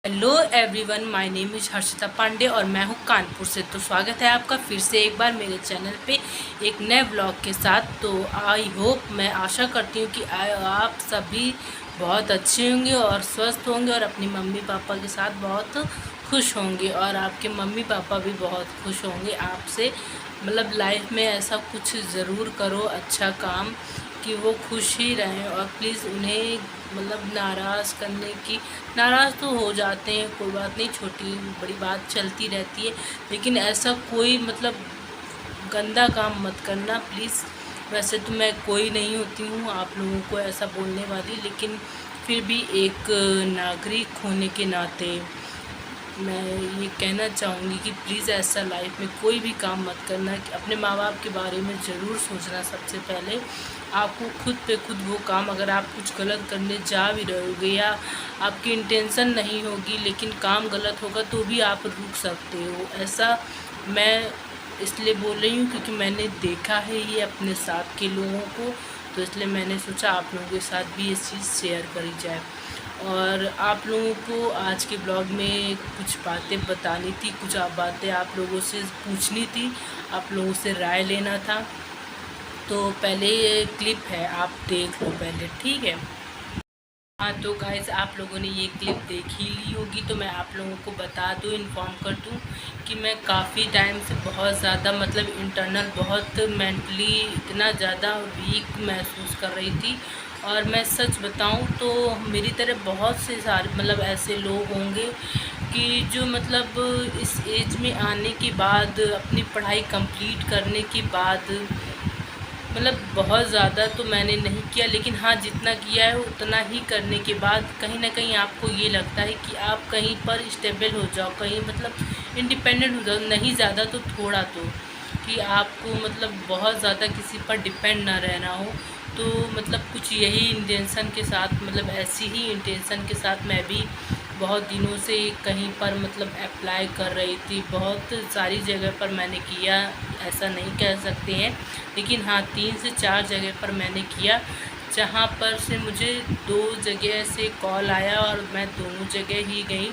Hello everyone, my name is Harshita Pandey और मैं हूँ कानपुर से। तो स्वागत है आपका फिर से एक बार मेरे चैनल पे एक नए ब्लॉग के साथ। तो आई होप, मैं आशा करती हूँ कि आप सभी बहुत अच्छे होंगे और स्वस्थ होंगे और अपनी मम्मी पापा के साथ बहुत खुश होंगे और आपके मम्मी पापा भी बहुत खुश होंगे आपसे। मतलब लाइफ में ऐसा कुछ ज़रूर करो, अच्छा काम, कि वो खुश ही रहें। और प्लीज़ उन्हें मतलब नाराज़ तो हो जाते हैं, कोई बात नहीं, छोटी बड़ी बात चलती रहती है, लेकिन ऐसा कोई मतलब गंदा काम मत करना प्लीज़। वैसे तो मैं कोई नहीं होती हूँ आप लोगों को ऐसा बोलने वाली, लेकिन फिर भी एक नागरिक होने के नाते मैं ये कहना चाहूँगी कि प्लीज़ ऐसा लाइफ में कोई भी काम मत करना। कि अपने माँ बाप के बारे में ज़रूर सोचना। सबसे पहले आपको खुद पे खुद वो काम, अगर आप कुछ गलत करने जा भी रहोगे या आपकी इंटेंशन नहीं होगी लेकिन काम गलत होगा तो भी आप रुक सकते हो। ऐसा मैं इसलिए बोल रही हूँ क्योंकि मैंने देखा है ये अपने साथ के लोगों को, तो इसलिए मैंने सोचा आप लोगों के साथ भी ये चीज़ शेयर करी जाए। और आप लोगों को आज के ब्लॉग में कुछ बातें बतानी थी, कुछ बातें आप लोगों से पूछनी थी, आप लोगों से राय लेना था। तो पहले ये क्लिप है, आप देख लो पहले, ठीक है। हाँ तो गाइस, आप लोगों ने ये क्लिप देख ही ली होगी, तो मैं आप लोगों को बता दूँ, इन्फॉर्म कर दूँ कि मैं काफ़ी टाइम से बहुत ज़्यादा मतलब इंटरनल बहुत मेंटली इतना ज़्यादा वीक महसूस कर रही थी। और मैं सच बताऊं तो मेरी तरह बहुत से सारे मतलब ऐसे लोग होंगे कि जो मतलब इस एज में आने के बाद, अपनी पढ़ाई कंप्लीट करने के बाद, मतलब बहुत ज़्यादा तो मैंने नहीं किया, लेकिन हाँ जितना किया है उतना ही करने के बाद कहीं ना कहीं आपको ये लगता है कि आप कहीं पर स्टेबल हो जाओ, कहीं मतलब इंडिपेंडेंट हो जाओ, नहीं ज़्यादा तो थोड़ा तो, कि आपको मतलब बहुत ज़्यादा किसी पर डिपेंड ना रहना हो। तो मतलब कुछ यही इंटेंशन के साथ, मतलब ऐसी ही इंटेंशन के साथ मैं भी बहुत दिनों से कहीं पर मतलब अप्लाई कर रही थी। बहुत सारी जगह पर मैंने किया, ऐसा नहीं कह सकते हैं, लेकिन हाँ 3 से 4 जगह पर मैंने किया, जहाँ पर से मुझे 2 जगह से कॉल आया और मैं दोनों जगह ही गई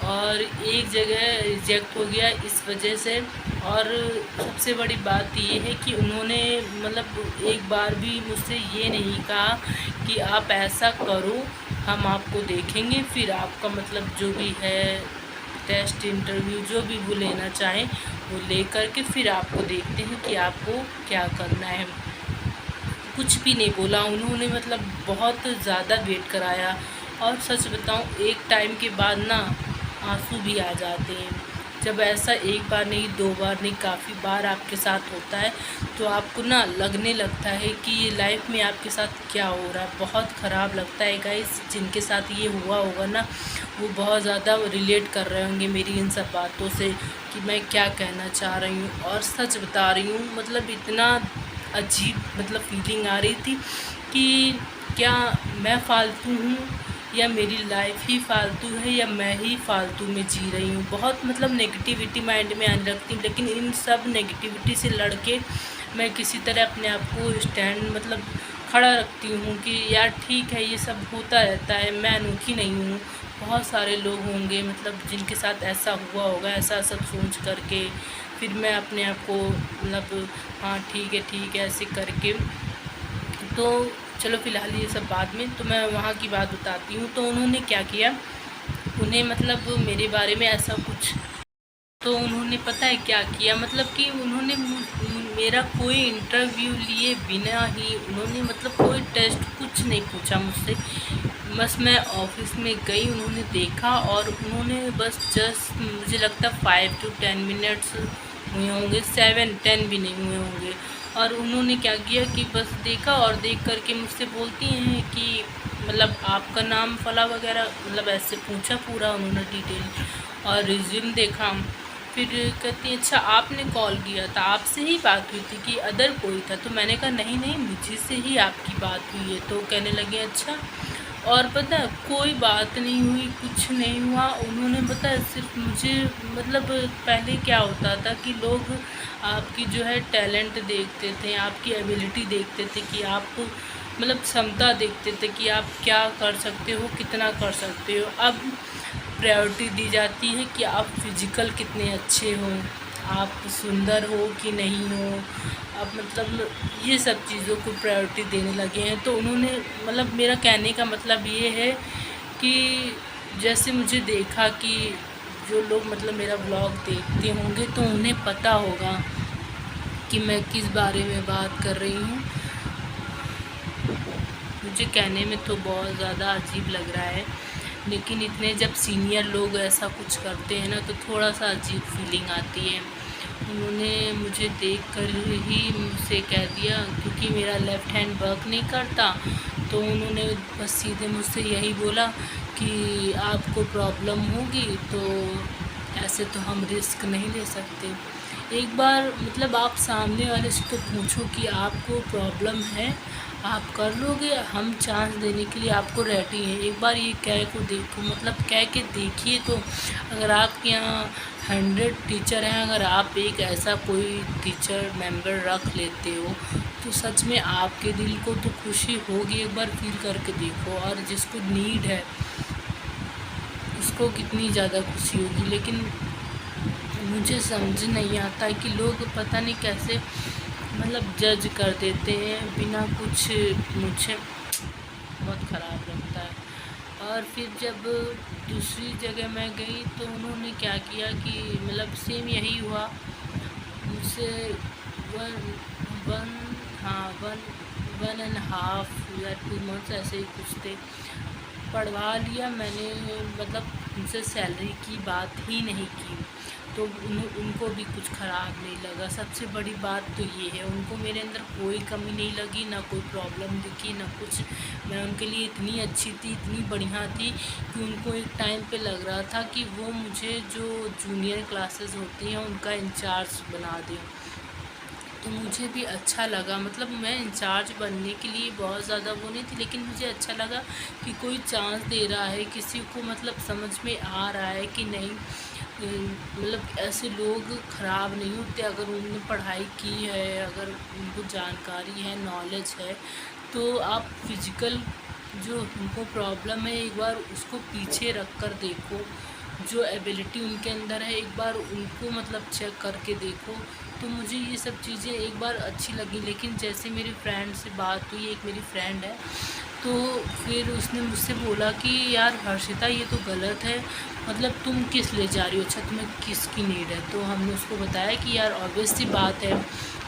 और एक जगह रिजेक्ट हो गया इस वजह से। और सबसे बड़ी बात ये है कि उन्होंने मतलब एक बार भी मुझसे ये नहीं कहा कि आप ऐसा करो, हम आपको देखेंगे, फिर आपका मतलब जो भी है टेस्ट इंटरव्यू जो भी वो लेना चाहें वो ले करके फिर आपको देखते हैं कि आपको क्या करना है। कुछ भी नहीं बोला उन्होंने, मतलब बहुत ज़्यादा वेट कराया। और सच बताऊं, एक टाइम के बाद ना आंसू भी आ जाते हैं। जब ऐसा एक बार नहीं, 2 बार नहीं, काफ़ी बार आपके साथ होता है तो आपको ना लगने लगता है कि ये लाइफ में आपके साथ क्या हो रहा है। बहुत ख़राब लगता है गाइस। जिनके साथ ये हुआ होगा ना वो बहुत ज़्यादा रिलेट कर रहे होंगे मेरी इन सब बातों से कि मैं क्या कहना चाह रही हूँ। और सच बता रही हूँ, मतलब इतना अजीब मतलब फीलिंग आ रही थी कि क्या मैं फ़ालतू हूँ या मेरी लाइफ ही फ़ालतू है या मैं ही फ़ालतू में जी रही हूँ। बहुत मतलब नेगेटिविटी माइंड में आने लगती, लेकिन इन सब नेगेटिविटी से लड़के मैं किसी तरह अपने आप को स्टैंड मतलब खड़ा रखती हूँ कि यार ठीक है, ये सब होता रहता है, मैं अनोखी नहीं हूँ। बहुत सारे लोग होंगे मतलब जिनके साथ ऐसा हुआ होगा, ऐसा सब सोच करके फिर मैं अपने आप को मतलब हाँ ठीक है ऐसे करके। तो चलो फ़िलहाल ये सब बाद में, तो मैं वहाँ की बात बताती हूँ। तो उन्होंने क्या किया, उन्हें मतलब मेरे बारे में ऐसा कुछ, तो उन्होंने पता है क्या किया, मतलब कि उन्होंने मेरा कोई इंटरव्यू लिए बिना ही उन्होंने मतलब कोई टेस्ट कुछ नहीं पूछा मुझसे। बस मैं ऑफिस में गई, उन्होंने देखा और उन्होंने बस जस्ट मुझे लगता 5 to 10 मिनट्स हुए होंगे, 7-10 भी नहीं हुए होंगे। और उन्होंने क्या किया कि बस देखा और देख करके मुझसे बोलती हैं कि मतलब आपका नाम फला वगैरह, मतलब ऐसे पूछा पूरा उन्होंने डिटेल और रिज्यूम देखा। फिर कहती हैं अच्छा आपने कॉल किया था, आपसे ही बात हुई थी कि अदर कोई था। तो मैंने कहा नहीं नहीं, मुझे से ही आपकी बात हुई है। तो कहने लगे अच्छा। और पता है कोई बात नहीं हुई, कुछ नहीं हुआ। उन्होंने पता है सिर्फ मुझे मतलब पहले क्या होता था कि लोग आपकी जो है टैलेंट देखते थे, आपकी एबिलिटी देखते थे कि आप मतलब क्षमता देखते थे कि आप क्या कर सकते हो, कितना कर सकते हो। अब प्रायोरिटी दी जाती है कि आप फिजिकल कितने अच्छे हो, आप सुंदर हो कि नहीं हो, आप मतलब ये सब चीज़ों को प्रायोरिटी देने लगे हैं। तो उन्होंने मतलब मेरा कहने का मतलब ये है कि जैसे मुझे देखा कि जो लोग मतलब मेरा ब्लॉग देखते होंगे तो उन्हें पता होगा कि मैं किस बारे में बात कर रही हूँ। मुझे कहने में तो बहुत ज़्यादा अजीब लग रहा है, लेकिन इतने जब सीनियर लोग ऐसा कुछ करते हैं ना तो थोड़ा सा अजीब फीलिंग आती है। उन्होंने मुझे देखकर ही मुझसे कह दिया, क्योंकि मेरा लेफ़्ट हैंड वर्क नहीं करता, तो उन्होंने बस सीधे मुझसे यही बोला कि आपको प्रॉब्लम होगी तो ऐसे तो हम रिस्क नहीं ले सकते। एक बार मतलब आप सामने वाले से तो पूछो कि आपको प्रॉब्लम है, आप कर लोगे, हम चांस देने के लिए आपको रेडी हैं। एक बार ये कह को देखो, मतलब कह के देखिए। तो अगर आपके यहाँ 100 टीचर हैं, अगर आप एक ऐसा कोई टीचर मेंबर रख लेते हो तो सच में आपके दिल को तो खुशी होगी। एक बार फील करके देखो, और जिसको नीड है उसको कितनी ज़्यादा खुशी होगी। लेकिन मुझे समझ नहीं आता कि लोग पता नहीं कैसे मतलब जज कर देते हैं बिना कुछ। मुझे बहुत ख़राब लगता है। और फिर जब दूसरी जगह मैं गई तो उन्होंने क्या किया कि मतलब सेम यही हुआ मुझसे। वन वन हाँ वन 1.5 या 2 मंथ्स ऐसे ही कुछ थे, पढ़वा लिया मैंने। मतलब उनसे सैलरी की बात ही नहीं की, तो उनको भी कुछ ख़राब नहीं लगा। सबसे बड़ी बात तो ये है, उनको मेरे अंदर कोई कमी नहीं लगी, ना कोई प्रॉब्लम दिखी, ना कुछ। मैं उनके लिए इतनी अच्छी थी, इतनी बढ़िया थी कि उनको एक टाइम पे लग रहा था कि वो मुझे जो जूनियर क्लासेस होती हैं उनका इंचार्ज बना दें। तो मुझे भी अच्छा लगा, मतलब मैं इंचार्ज बनने के लिए बहुत ज़्यादा वो नहीं थी, लेकिन मुझे अच्छा लगा कि कोई चांस दे रहा है किसी को, मतलब समझ में आ रहा है कि नहीं मतलब ऐसे लोग ख़राब नहीं होते। अगर उन्होंने पढ़ाई की है, अगर उनको जानकारी है, नॉलेज है, तो आप फिज़िकल जो उनको प्रॉब्लम है एक बार उसको पीछे रख कर देखो। जो एबिलिटी उनके अंदर है एक बार उनको मतलब चेक करके देखो। तो मुझे ये सब चीज़ें एक बार अच्छी लगी। लेकिन जैसे मेरी फ्रेंड से बात हुई, एक मेरी फ्रेंड है, तो फिर उसने मुझसे बोला कि यार हर्षिता ये तो गलत है, मतलब तुम किस ले जा रही हो, अच्छा तुम्हें किसकी नीड है। तो हमने उसको बताया कि यार ऑब्वियस सी बात है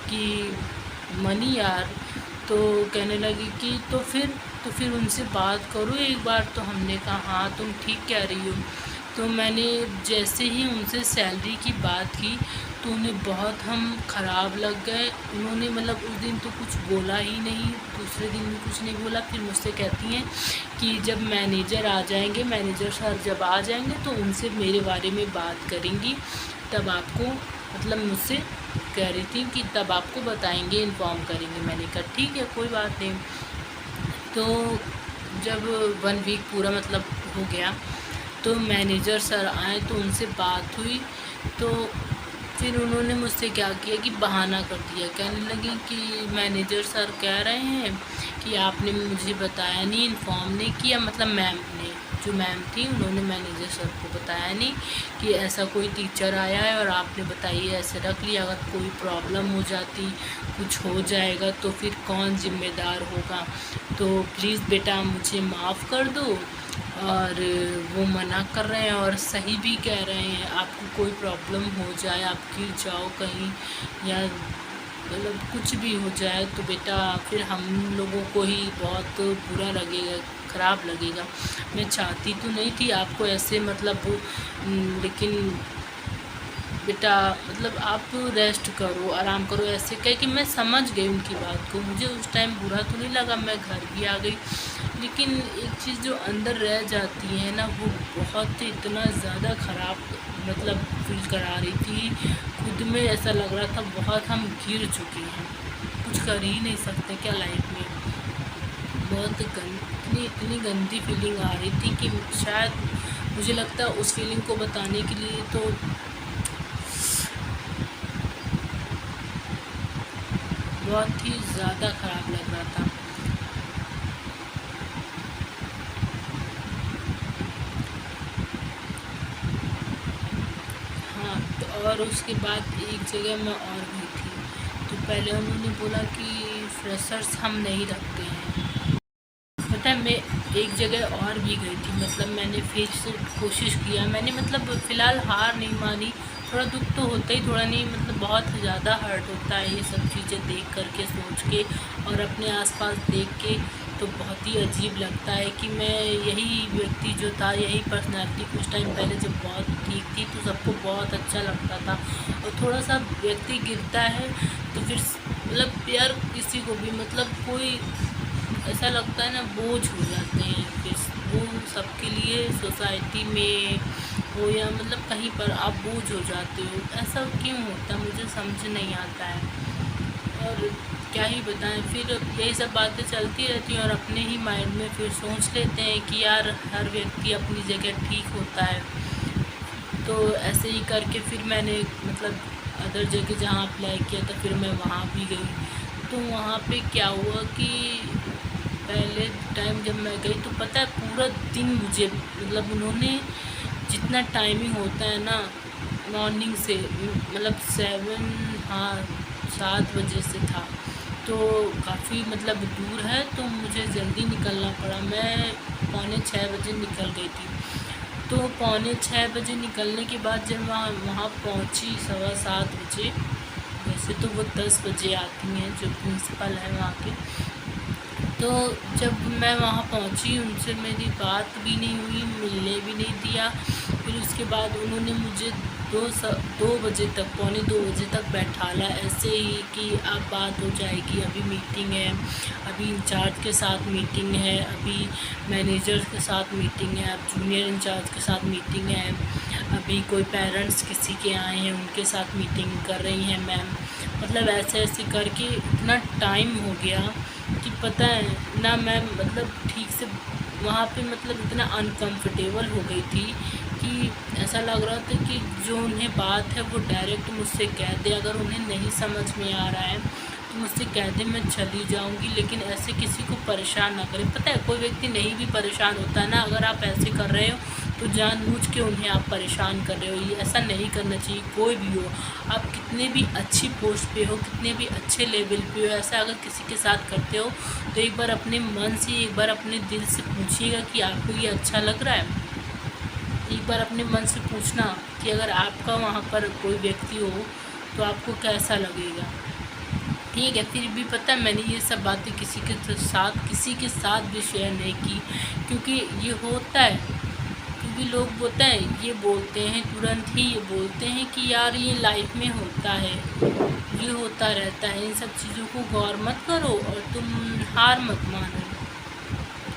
कि मनी यार। तो कहने लगी कि तो फिर उनसे बात करो एक बार। तो हमने कहा हाँ तुम ठीक कह रही हो। तो मैंने जैसे ही उनसे सैलरी की बात की तो उन्हें बहुत हम ख़राब लग गए। उन्होंने मतलब उस दिन तो कुछ बोला ही नहीं, दूसरे दिन भी कुछ नहीं बोला। फिर मुझसे कहती हैं कि जब मैनेजर आ जाएंगे, मैनेजर सर जब आ जाएंगे तो उनसे मेरे बारे में बात करेंगी, तब आपको मतलब मुझसे कह रही थी कि तब आपको बताएंगे, इन्फॉर्म करेंगे। मैंने कहा ठीक है कोई बात नहीं। तो जब 1 वीक पूरा मतलब हो गया तो मैनेजर सर आए तो उनसे बात हुई। तो फिर उन्होंने मुझसे क्या किया कि बहाना कर दिया, कहने लगी कि मैनेजर सर कह रहे हैं कि आपने मुझे बताया नहीं, इन्फॉर्म नहीं किया। मतलब मैम ने, जो मैम थी उन्होंने मैनेजर सर को बताया नहीं कि ऐसा कोई टीचर आया है और आपने बताइए ऐसे रख लिया, अगर कोई प्रॉब्लम हो जाती, कुछ हो जाएगा तो फिर कौन ज़िम्मेदार होगा। तो प्लीज़ बेटा मुझे माफ़ कर दो। और वो मना कर रहे हैं और सही भी कह रहे हैं, आपको कोई प्रॉब्लम हो जाए, आप गिर जाओ कहीं या मतलब कुछ भी हो जाए तो बेटा फिर हम लोगों को ही बहुत बुरा लगेगा, ख़राब लगेगा। मैं चाहती तो नहीं थी आपको ऐसे मतलब लेकिन बेटा मतलब आप रेस्ट करो, आराम करो, ऐसे कह कि मैं समझ गई उनकी बात को। मुझे उस टाइम बुरा तो नहीं लगा, मैं घर भी आ गई। लेकिन एक चीज़ जो अंदर रह जाती है ना, वो बहुत इतना ज़्यादा ख़राब मतलब फील करा रही थी। खुद में ऐसा लग रहा था बहुत हम गिर चुके हैं, कुछ कर ही नहीं सकते क्या लाइफ में। बहुत इतनी गंदी फीलिंग आ रही थी कि शायद मुझे लगता है उस फीलिंग को बताने के लिए तो बहुत ही ज़्यादा ख़राब लग रहा था। और उसके बाद एक जगह मैं और गई थी, तो पहले उन्होंने बोला कि फ्रेशर्स हम नहीं रखते हैं। पता है, मैं एक जगह और भी गई थी, मतलब मैंने फिर से कोशिश किया, मैंने मतलब फ़िलहाल हार नहीं मानी। थोड़ा दुख तो होता ही, थोड़ा नहीं मतलब बहुत ज़्यादा हर्ट होता है ये सब चीज़ें देख कर के, सोच के और अपने आसपास देख के। तो बहुत ही अजीब लगता है कि मैं यही व्यक्ति जो था, यही पर्सनैलिटी कुछ टाइम पहले जब बहुत ठीक थी तो सबको बहुत अच्छा लगता था, और थोड़ा सा व्यक्ति गिरता है तो फिर मतलब यार किसी को भी मतलब कोई ऐसा लगता है ना, बोझ हो जाते हैं फिर वो सबके लिए, सोसाइटी में हो या मतलब कहीं पर आप बोझ हो जाते हो। ऐसा क्यों होता है मुझे समझ नहीं आता है, और क्या ही बताएं। फिर यही सब बातें चलती रहती हैं और अपने ही माइंड में फिर सोच लेते हैं कि यार हर व्यक्ति अपनी जगह ठीक होता है। तो ऐसे ही करके फिर मैंने मतलब अदर जगह जहाँ अप्लाई किया था फिर मैं वहाँ भी गई। तो वहाँ पे क्या हुआ कि पहले टाइम जब मैं गई तो पता है पूरा दिन मुझे मतलब उन्होंने जितना टाइमिंग होता है ना मॉर्निंग से मतलब 7 बजे से था, तो काफ़ी मतलब दूर है, तो मुझे जल्दी निकलना पड़ा। मैं 5:45 बजे निकल गई थी। तो 5:45 बजे निकलने के बाद जब वहाँ पहुँची 7:15 बजे, वैसे तो वो 10 बजे आती हैं जो प्रिंसिपल है वहाँ के। तो जब मैं वहाँ पहुँची उनसे मेरी बात भी नहीं हुई, मिलने भी नहीं दिया। फिर उसके बाद उन्होंने मुझे 2 बजे तक, 2:45 तक बैठाला ऐसे ही कि अब बात हो जाएगी, अभी मीटिंग है, अभी इंचार्ज के साथ मीटिंग है, अभी मैनेजर के साथ मीटिंग है, अब जूनियर इंचार्ज के साथ मीटिंग है, अभी कोई पेरेंट्स किसी के आए हैं उनके साथ मीटिंग कर रही हैं मैम। मतलब ऐसे ऐसे करके इतना टाइम हो गया कि पता है ना, मैं मतलब ठीक से वहाँ पे मतलब इतना अनकंफर्टेबल हो गई थी कि ऐसा लग रहा था कि जो उन्हें बात है वो डायरेक्ट मुझसे कह दे, अगर उन्हें नहीं समझ में आ रहा है तो मुझसे कह दे, मैं चली जाऊंगी, लेकिन ऐसे किसी को परेशान ना करें। पता है कोई व्यक्ति नहीं भी परेशान होता है ना, अगर आप ऐसे कर रहे हो तो जानबूझ के उन्हें आप परेशान कर रहे हो। ये ऐसा नहीं करना चाहिए, कोई भी हो, आप कितने भी अच्छी पोस्ट पे हो, कितने भी अच्छे लेवल पे हो, ऐसा अगर किसी के साथ करते हो तो एक बार अपने मन से, एक बार अपने दिल से पूछिएगा कि आपको ये अच्छा लग रहा है। एक बार अपने मन से पूछना कि अगर आपका वहाँ पर कोई व्यक्ति हो तो आपको कैसा लगेगा। ठीक है, फिर भी पता है मैंने ये सब बातें किसी के साथ भी शेयर नहीं की, क्योंकि ये होता है, क्योंकि लोग ये बोलते हैं तुरंत ही, ये बोलते हैं कि यार ये लाइफ में होता है, ये होता रहता है, इन सब चीज़ों को गौर मत करो और तुम हार मत मानो,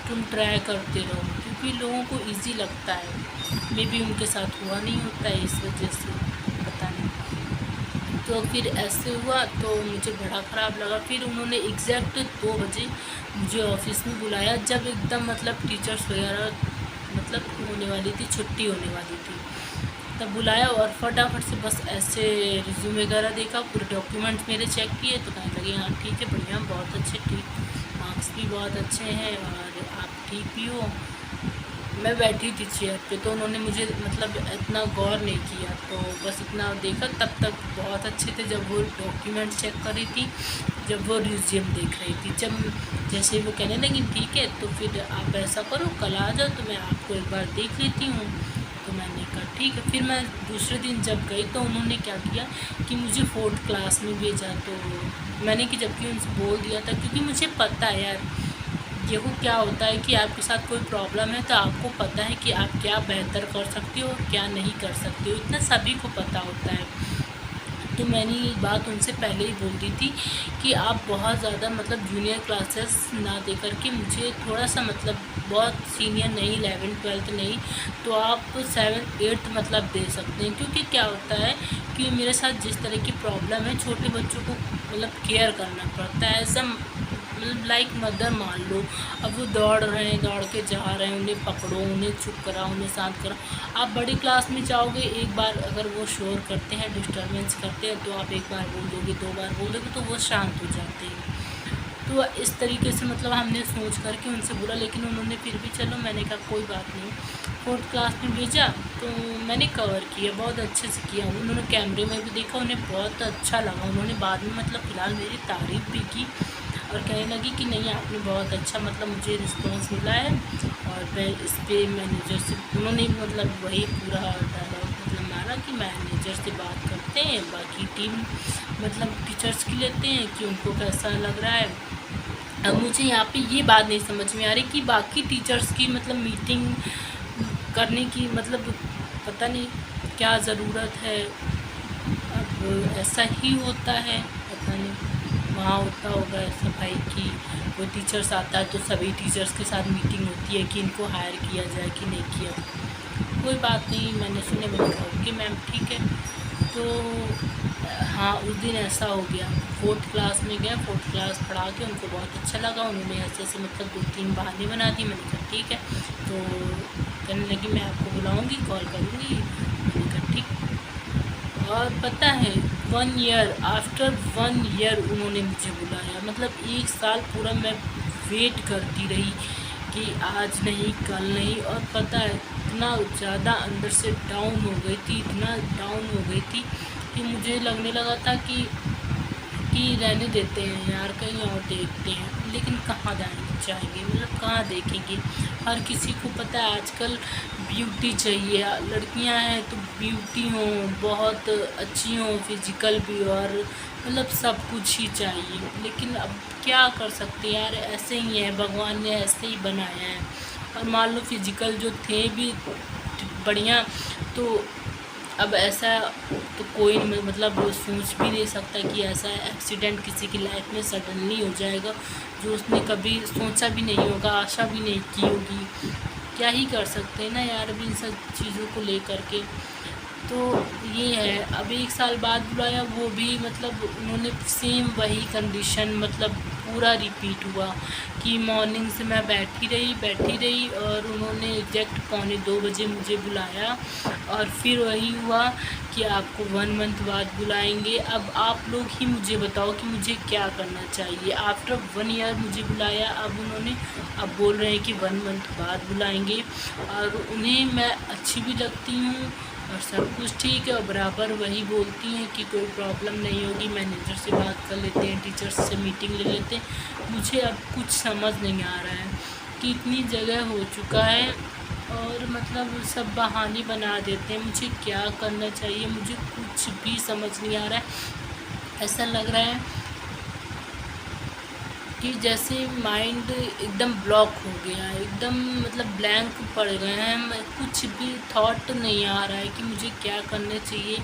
तुम ट्राई करते रहो, क्योंकि लोगों को इजी लगता है। मे भी उनके साथ हुआ नहीं होता है इस वजह से, पता नहीं। तो फिर ऐसे हुआ तो मुझे बड़ा ख़राब लगा। फिर उन्होंने एग्जैक्ट 2 बजे मुझे ऑफिस में बुलाया, जब एकदम मतलब टीचर्स वगैरह मतलब होने वाली थी, छुट्टी होने वाली थी, तब बुलाया और फटाफट से बस ऐसे रिज्यूम वगैरह देखा, पूरे डॉक्यूमेंट्स मेरे चेक किए, तो कहने लगे हाँ ठीक है, बढ़िया, बहुत अच्छे, ठीक, मार्क्स भी बहुत अच्छे हैं और आप ठीक भी हो। मैं बैठी थी चेयर पे, तो उन्होंने मुझे मतलब इतना गौर नहीं किया, तो बस इतना देखा, तब तक बहुत अच्छे थे। जब वो डॉक्यूमेंट चेक कर रही थी, जब वो रिज्यूम देख रही थी, जब जैसे वो कहने लगी ठीक है तो फिर आप ऐसा करो कल आ जाओ तो मैं आपको एक बार देख लेती हूँ, तो मैंने कहा ठीक है। फिर मैं दूसरे दिन जब गई तो उन्होंने क्या किया कि मुझे 4th क्लास में भेजा, तो मैंने कि जबकि उनसे बोल दिया था, क्योंकि मुझे पता है यार देखो क्या होता है कि आपके साथ कोई प्रॉब्लम है तो आपको पता है कि आप क्या बेहतर कर सकते हो और क्या नहीं कर सकते हो, इतना सभी को पता होता है। तो मैंने ये बात उनसे पहले ही बोल दी थी कि आप बहुत ज़्यादा मतलब जूनियर क्लासेस ना दे करके मुझे थोड़ा सा मतलब बहुत सीनियर नहीं, 11th 12th नहीं, तो आप 7th 8th मतलब दे सकते हैं। क्योंकि क्या होता है कि मेरे साथ जिस तरह की प्रॉब्लम है, छोटे बच्चों को मतलब केयर करना पड़ता है, ऐसा मतलब लाइक मदर मान लो, अब वो दौड़ रहे हैं, दौड़ के जा रहे हैं, उन्हें पकड़ो, उन्हें चुप कराओ, उन्हें शांत कराओ। आप बड़ी क्लास में जाओगे, एक बार अगर वो शोर करते हैं, डिस्टर्बेंस करते हैं, तो आप एक बार बोल दोगे, 2 बार बोल दोगे तो वो शांत हो जाते हैं। तो इस तरीके से मतलब हमने सोच करके उनसे बोला, लेकिन उन्होंने फिर भी चलो, मैंने कहा कोई बात नहीं। 4th क्लास में भेजा तो मैंने कवर किया, बहुत अच्छे से किया। उन्होंने कैमरे में भी देखा, उन्हें बहुत अच्छा लगा। उन्होंने बाद में मतलब फ़िलहाल मेरी तारीफ़ भी की और कहने लगी कि नहीं आपने बहुत अच्छा मतलब मुझे रिस्पॉन्स मिला है। और मैं इस पर मैनेजर से, उन्होंने मतलब वही पूरा डायलॉग मतलब मारा कि मैनेजर से बात करते हैं, बाकी टीम मतलब टीचर्स की लेते हैं कि उनको कैसा लग रहा है। अब मुझे यहाँ पे ये बात नहीं समझ में आ रही कि बाकी टीचर्स की मतलब मीटिंग करने की मतलब पता नहीं क्या ज़रूरत है। अब ऐसा ही होता है, पता नहीं वहाँ होता होगा ऐसा भाई कि कोई टीचर्स आता है तो सभी टीचर्स के साथ मीटिंग होती है कि इनको हायर किया जाए कि नहीं किया। कोई बात नहीं, मैंने सुने, मैंने कहा ओके मैम ठीक है। तो हाँ, उस दिन ऐसा हो गया। 4th क्लास में गया, 4th क्लास पढ़ा के उनको बहुत अच्छा लगा। उन्होंने ऐसे ऐसे मतलब 2-3 बहाने बना दी। मैंने कहा ठीक है। तो कहने लगी मैं आपको बुलाऊंगी, कॉल करूँगी। मैंने कहा ठीक। और पता है 1 ईयर, आफ्टर 1 ईयर उन्होंने मुझे बुलाया। मतलब 1 साल पूरा मैं वेट करती रही कि आज नहीं कल नहीं। और पता है इतना ज़्यादा अंदर से डाउन हो गई थी, इतना डाउन हो गई थी कि मुझे लगने लगा था कि रहने देते हैं यार, कहीं और देखते हैं। लेकिन कहाँ जाएंगे, मतलब कहाँ देखेंगे। हर किसी को पता है आजकल ब्यूटी चाहिए, लड़कियां हैं तो ब्यूटी हो, बहुत अच्छी हो, फिजिकल भी, और मतलब सब कुछ ही चाहिए। लेकिन अब क्या कर सकते हैं यार, ऐसे ही है, भगवान ने ऐसे ही बनाया है। और मान लो फिजिकल जो थे भी बढ़िया, तो अब ऐसा तो कोई मतलब सोच भी नहीं सकता कि ऐसा एक्सीडेंट किसी की लाइफ में सडनली हो जाएगा, जो उसने कभी सोचा भी नहीं होगा, आशा भी नहीं की होगी। क्या ही कर सकते हैं ना यार अभी इन सब चीज़ों को लेकर के। तो ये है, अब 1 साल बाद बुलाया, वो भी मतलब उन्होंने सेम वही कंडीशन मतलब पूरा रिपीट हुआ कि मॉर्निंग से मैं बैठी रही और उन्होंने एग्जैक्ट 1:45 बजे मुझे बुलाया। और फिर वही हुआ कि आपको 1 मंथ बाद बुलाएंगे। अब आप लोग ही मुझे बताओ कि मुझे क्या करना चाहिए। आफ्टर 1 ईयर मुझे बुलाया, अब बोल रहे हैं कि 1 मंथ बाद बुलाएंगे। और उन्हें मैं अच्छी भी लगती हूँ और सब कुछ ठीक है, और बराबर वही बोलती हैं कि कोई प्रॉब्लम नहीं होगी, मैनेजर से बात कर लेते हैं, टीचर्स से मीटिंग ले लेते हैं। मुझे अब कुछ समझ नहीं आ रहा है कि इतनी जगह हो चुका है और मतलब सब बहाने बना देते हैं। मुझे क्या करना चाहिए, मुझे कुछ भी समझ नहीं आ रहा है। ऐसा लग रहा है कि जैसे माइंड एकदम ब्लॉक हो गया है, एकदम मतलब ब्लैंक पड़ गए हैं। मैं कुछ भी थॉट नहीं आ रहा है कि मुझे क्या करना चाहिए।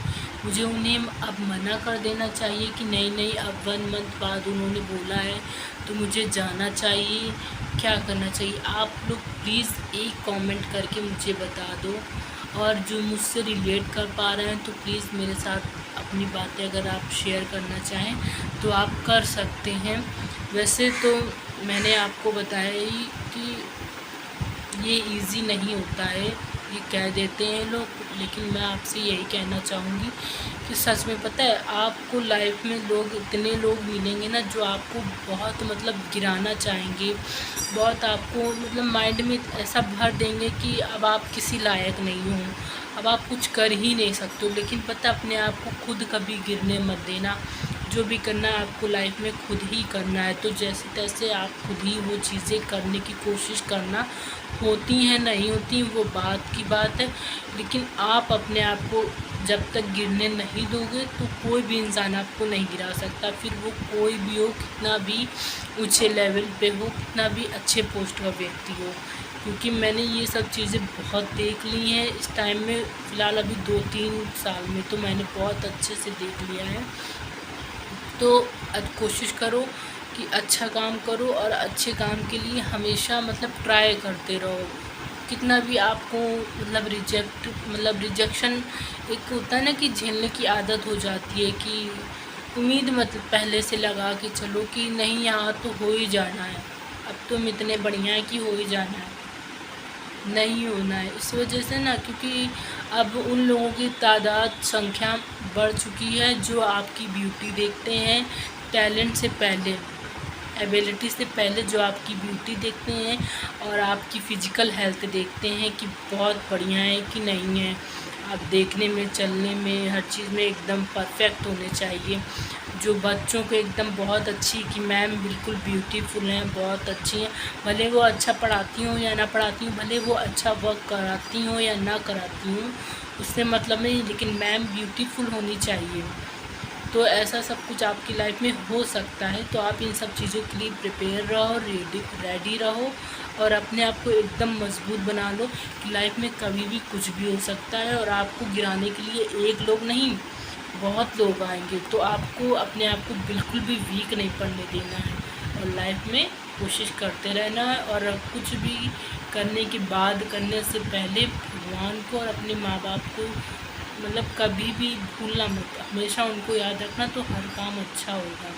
मुझे उन्हें अब मना कर देना चाहिए कि नहीं अब 1 मंथ बाद उन्होंने बोला है तो मुझे जाना चाहिए, क्या करना चाहिए। आप लोग प्लीज़ एक कमेंट करके मुझे बता दो। और जो मुझसे रिलेट कर पा रहे हैं तो प्लीज़ मेरे साथ अपनी बातें अगर आप शेयर करना चाहें तो आप कर सकते हैं। वैसे तो मैंने आपको बताया ही कि ये इजी नहीं होता है, ये कह देते हैं लोग, लेकिन मैं आपसे यही कहना चाहूँगी कि सच में पता है आपको लाइफ में इतने लोग मिलेंगे ना जो आपको बहुत मतलब गिराना चाहेंगे, बहुत आपको मतलब माइंड में ऐसा भर देंगे कि अब आप किसी लायक नहीं हो, अब आप कुछ कर ही नहीं सकते। लेकिन पता अपने आप को खुद कभी गिरने मत देना। जो भी करना है आपको लाइफ में खुद ही करना है, तो जैसे तैसे आप खुद ही वो चीज़ें करने की कोशिश करना। होती हैं नहीं होती वो बात की बात है, लेकिन आप अपने आप को जब तक गिरने नहीं दोगे तो कोई भी इंसान आपको नहीं गिरा सकता। फिर वो कोई भी हो, कितना भी ऊंचे लेवल पे हो, कितना भी अच्छे पोस्ट का व्यक्ति हो। क्योंकि मैंने ये सब चीज़ें बहुत देख ली हैं इस टाइम में, फ़िलहाल अभी 2-3 साल में तो मैंने बहुत अच्छे से देख लिया है। तो कोशिश करो कि अच्छा काम करो और अच्छे काम के लिए हमेशा मतलब ट्राई करते रहो। कितना भी आपको मतलब रिजेक्शन एक होता है ना कि झेलने की आदत हो जाती है कि उम्मीद मतलब पहले से लगा के चलो कि नहीं यहाँ तो हो ही जाना है, अब तुम इतने बढ़िया है कि हो ही जाना है, नहीं होना है। इस वजह से ना, क्योंकि अब उन लोगों की तादाद संख्या बढ़ चुकी है जो आपकी ब्यूटी देखते हैं टैलेंट से पहले। एबिलिटी से पहले जो आपकी ब्यूटी देखते हैं और आपकी फ़िज़िकल हेल्थ देखते हैं कि बहुत बढ़िया है कि नहीं है। आप देखने में, चलने में, हर चीज़ में एकदम परफेक्ट होने चाहिए। जो बच्चों को एकदम बहुत अच्छी कि मैम बिल्कुल ब्यूटीफुल हैं, बहुत अच्छी हैं, भले वो अच्छा पढ़ाती हों या ना पढ़ाती हों, भले वो अच्छा वर्क कराती हों या ना कराती हों, उससे मतलब नहीं, लेकिन मैम ब्यूटीफुल होनी चाहिए। तो ऐसा सब कुछ आपकी लाइफ में हो सकता है। तो आप इन सब चीज़ों के लिए प्रिपेयर रहो, रेडी रहो और अपने आप को एकदम मजबूत बना लो कि लाइफ में कभी भी कुछ भी हो सकता है और आपको गिराने के लिए एक लोग नहीं, बहुत लोग आएंगे। तो आपको अपने आप को बिल्कुल भी वीक नहीं पड़ने देना है और लाइफ में कोशिश करते रहना है। और कुछ भी करने के बाद, करने से पहले भगवान को और अपने माँ बाप को मतलब कभी भी भूलना मत, हमेशा उनको याद रखना, तो हर काम अच्छा होगा।